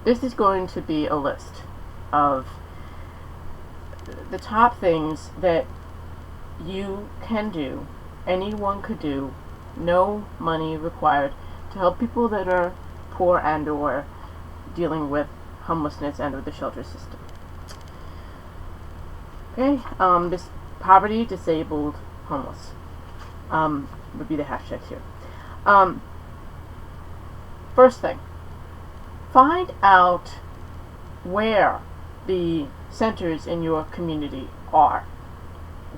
this is going to be a list of the top things that you can do, anyone could do, no money required, to help people that are poor and or dealing with homelessness and with the shelter system. Okay, this poverty, disabled, homeless would be the hashtags here. First thing, find out where the centers in your community are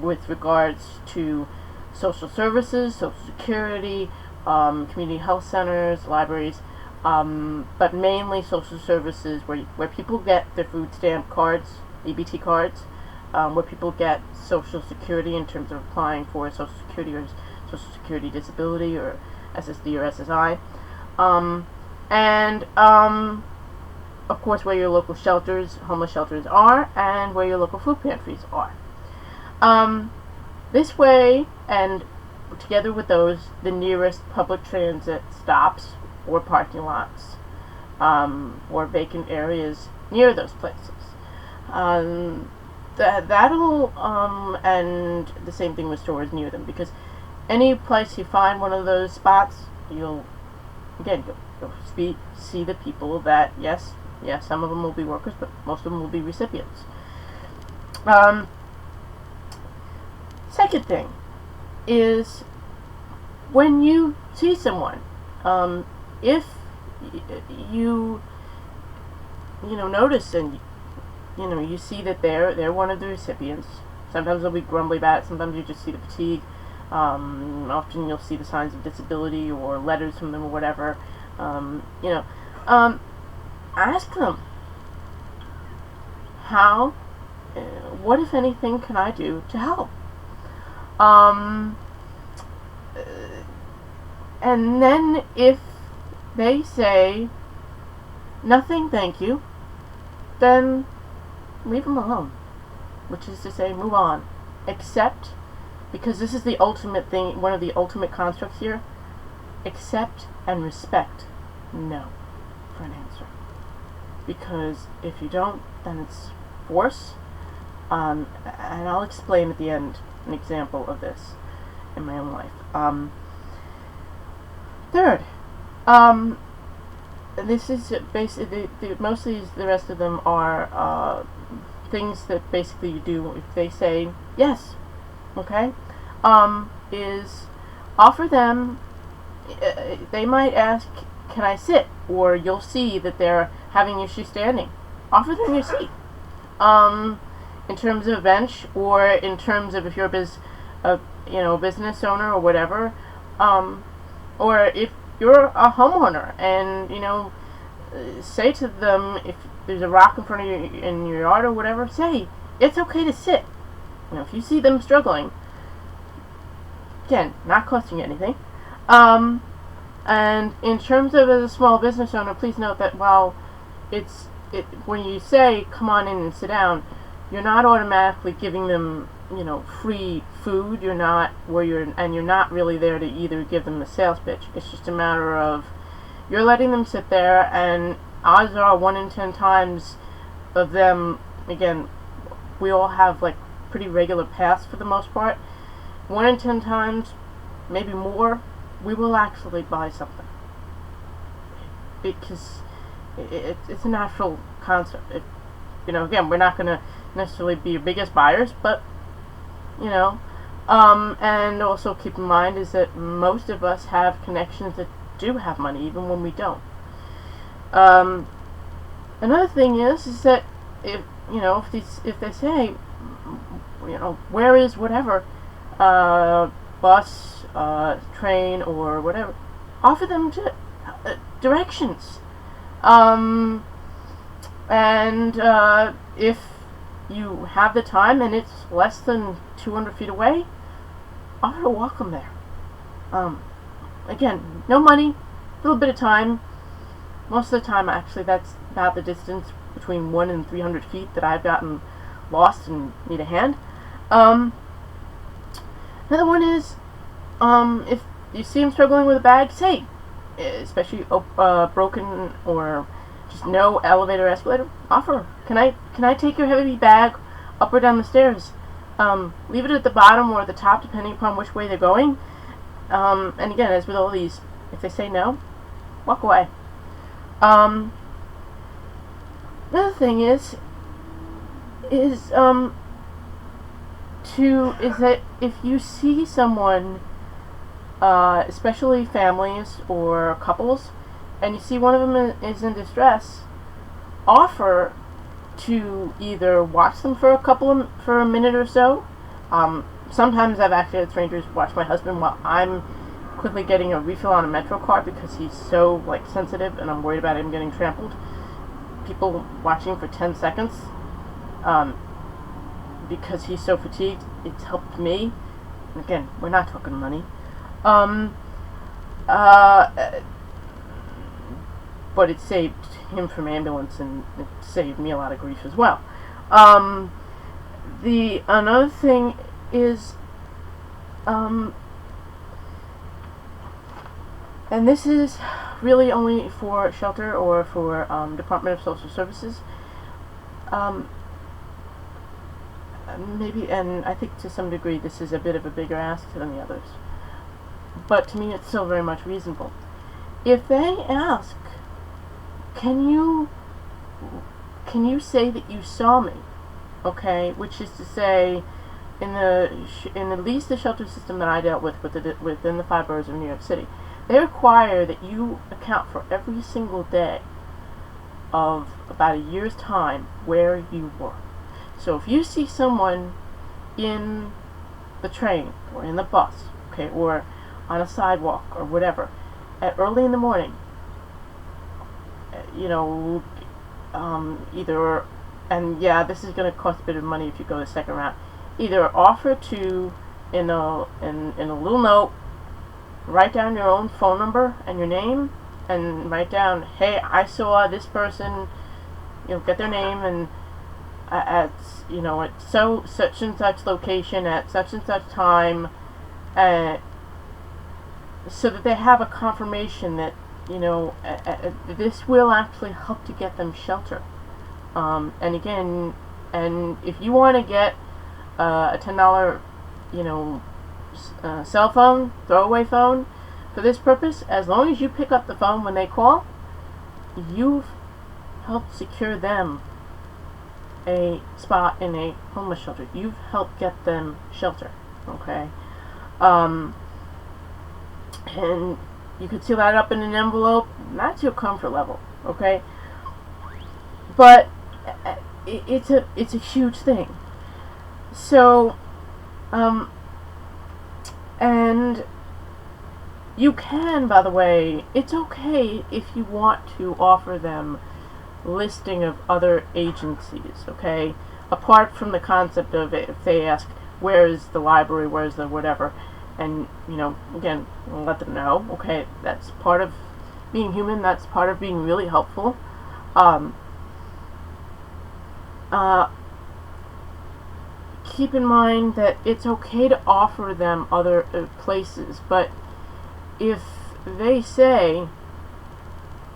with regards to social services, social security, community health centers, libraries, but mainly social services where people get their food stamp cards, EBT cards, where people get social security in terms of applying for social security or social security disability or SSD or SSI, and of course where your local shelters, homeless shelters are, and where your local food pantries are. This way, and together with those, the nearest public transit stops or parking lots, or vacant areas near those places. That'll, and the same thing with stores near them, because any place you find one of those spots, you'll see the people that, yes, some of them will be workers, but most of them will be recipients. Second thing is, when you see someone, if you notice and you see that they're one of the recipients. Sometimes they'll be grumbly about it. Sometimes you just see the fatigue. Often you'll see the signs of disability or letters from them or whatever. Ask them, how, what if anything can I do to help? And then if they say nothing, thank you, then leave them alone, which is to say, move on. Accept, because this is the ultimate thing, one of the ultimate constructs here, accept and respect no for an answer. Because if you don't, then it's force, and I'll explain at the end an example of this in my own life. Third, this is basically, mostly the rest of them are things that basically you do if they say yes, okay, is offer them, they might ask, can I sit? Or you'll see that they're having issues standing. Offer them your seat. In terms of a bench, or in terms of if you're a business owner or whatever, or if you're a homeowner and say to them, if there's a rock in front of you in your yard or whatever, say it's okay to sit. If you see them struggling, again, not costing you anything. And in terms of as a small business owner, please note that while when you say come on in and sit down, you're not automatically giving them free food. You're not you're not really there to either give them a sales pitch. It's just a matter of you're letting them sit there, and odds are 1 in 10 times of them, again, we all have like pretty regular paths for the most part. 1 in 10 times, maybe more, we will actually buy something, because it's a natural concept. Again, we're not going to necessarily be your biggest buyers, but and also keep in mind is that most of us have connections that do have money, even when we don't. Another thing is that if they say, where is whatever, bus, train, or whatever, offer them directions. And if you have the time and it's less than 200 feet away, offer to walk them there. Again, no money, a little bit of time. Most of the time, actually, that's about the distance between 1 and 300 feet that I've gotten lost and need a hand. Another one is, if you see them struggling with a bag, say, especially broken or just no elevator, escalator, offer. Can I take your heavy bag up or down the stairs? Leave it at the bottom or at the top, depending upon which way they're going. And again, as with all these, if they say no, walk away. Another thing is that if you see someone, especially families or couples, and you see one of them is in distress, offer to either watch them for a minute or so. Sometimes I've actually had strangers watch my husband while I'm quickly getting a refill on a Metro card because he's so sensitive and I'm worried about him getting trampled. People watching for 10 seconds because he's so fatigued. It's helped me. Again, we're not talking money. But it saved him from ambulance and it saved me a lot of grief as well. Another thing is, and this is really only for shelter or for Department of Social Services. Maybe, and I think to some degree this is a bit of a bigger ask than the others. But to me it's still very much reasonable. If they ask, can you say that you saw me? Okay, which is to say, in at least the shelter system that I dealt with within the 5 boroughs of New York City, they require that you account for every single day of about a year's time where you were. So if you see someone in the train or in the bus, okay, or on a sidewalk or whatever, early in the morning, either, and yeah, this is going to cost a bit of money if you go the second round, either offer to, in a little note, write down your own phone number and your name, and write down, hey, I saw this person, get their name, and at such and such location at such and such time, so that they have a confirmation that this will actually help to get them shelter. And again, and if you want to get a $10 cell phone, throwaway phone, for this purpose, as long as you pick up the phone when they call, you've helped secure them a spot in a homeless shelter. You've helped get them shelter, okay? And you could seal that up in an envelope. That's your comfort level, okay? But it's a huge thing. So, and you can, by the way, it's okay if you want to offer them listing of other agencies, okay? Apart from the concept of it, if they ask, where is the library, where's the whatever, and, again, let them know, okay, that's part of being human, that's part of being really helpful. Keep in mind that it's okay to offer them other places, but if they say,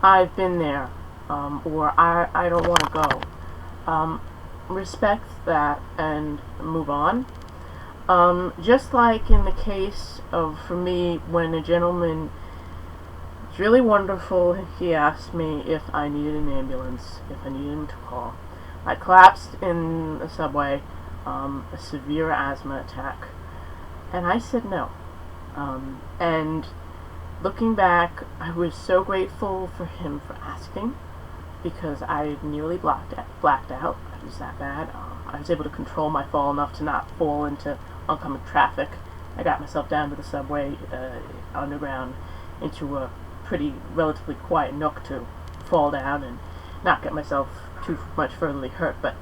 I've been there, or I don't want to go, respect that and move on. Just like in the case of, for me, when a gentleman, it's really wonderful, he asked me if I needed an ambulance, if I needed him to call. I collapsed in the subway, a severe asthma attack, and I said no. And looking back, I was so grateful for him for asking, because I nearly blacked out. It was that bad. I was able to control my fall enough to not fall into oncoming traffic. I got myself down to the subway underground into a relatively quiet nook to fall down and not get myself too much furtherly hurt. But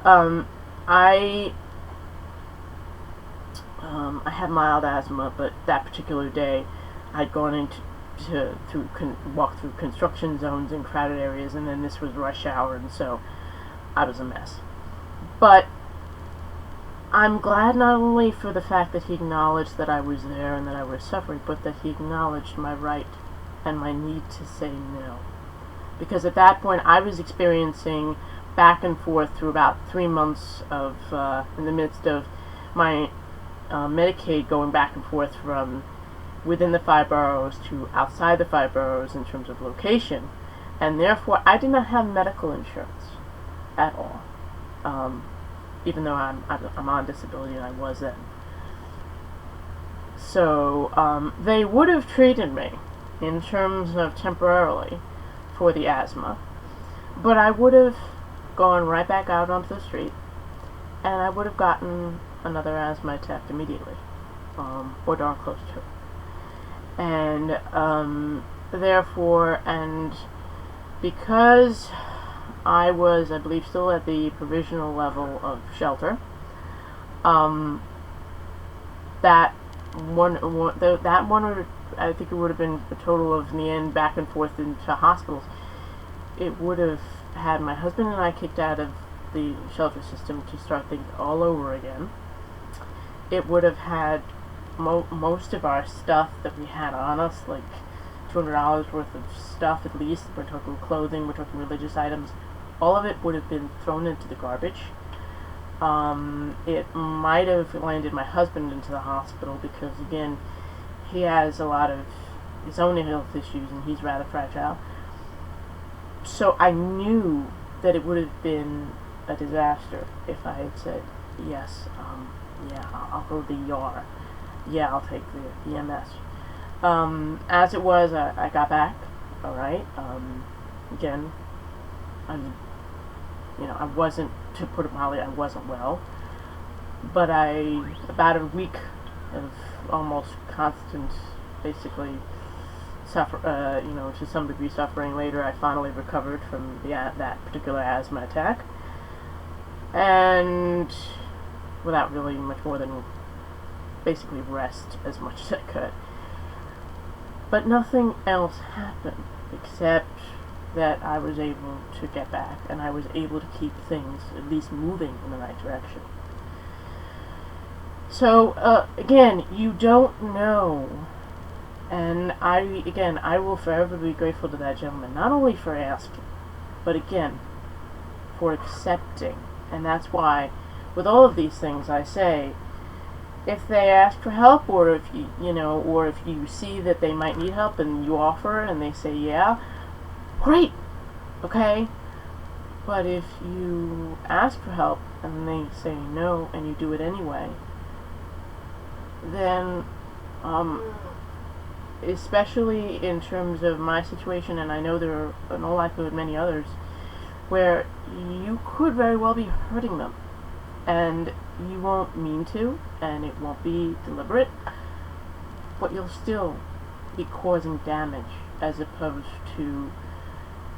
I had mild asthma, but that particular day I'd gone walk through construction zones in crowded areas, and then this was rush hour, and so I was a mess. But I'm glad not only for the fact that he acknowledged that I was there and that I was suffering, but that he acknowledged my right and my need to say no. because at that point I was experiencing back and forth through about 3 months of in the midst of my Medicaid going back and forth from within the 5 boroughs to outside the 5 boroughs in terms of location, and therefore I did not have medical insurance at all, even though I'm on disability and I was then. So they would have treated me in terms of temporarily for the asthma, but I would have gone right back out onto the street, and I would have gotten another asthma attack immediately, or darn close to it. And therefore, and because I was, I believe, still at the provisional level of shelter, that one, I think it would have been a total of, in the end, back and forth into hospitals. It would have had my husband and I kicked out of the shelter system to start things all over again. It would have had most of our stuff that we had on us, like $200 worth of stuff at least. We're talking clothing, we're talking religious items. All of it would have been thrown into the garbage. It might have landed my husband into the hospital because, again, he has a lot of his own health issues and he's rather fragile. So I knew that it would have been a disaster if I had said, yes, yeah, I'll go to the ER. Yeah, I'll take the EMS. As it was, I got back, alright. Again, I wasn't, to put it mildly, I wasn't well. But about a week of almost constant, basically, to some degree suffering later, I finally recovered from that particular asthma attack. And without really much more than basically rest as much as I could. But nothing else happened except that I was able to get back and I was able to keep things at least moving in the right direction. So, again, you don't know. And I will forever be grateful to that gentleman, not only for asking, but again, for accepting. And that's why, with all of these things, I say, if they ask for help, or if or if you see that they might need help and you offer and they say yeah, great, okay. But if you ask for help and they say no and you do it anyway, then especially in terms of my situation, and I know there are in all likelihood many others, where you could very well be hurting them, and you won't mean to, and it won't be deliberate, but you'll still be causing damage as opposed to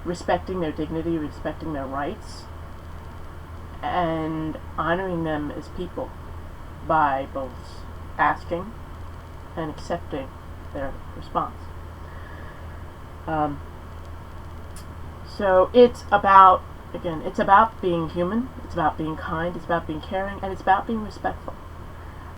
respecting their dignity, respecting their rights, and honoring them as people by both asking and accepting their response. So it's about, again, it's about being human, it's about being kind, it's about being caring, and it's about being respectful.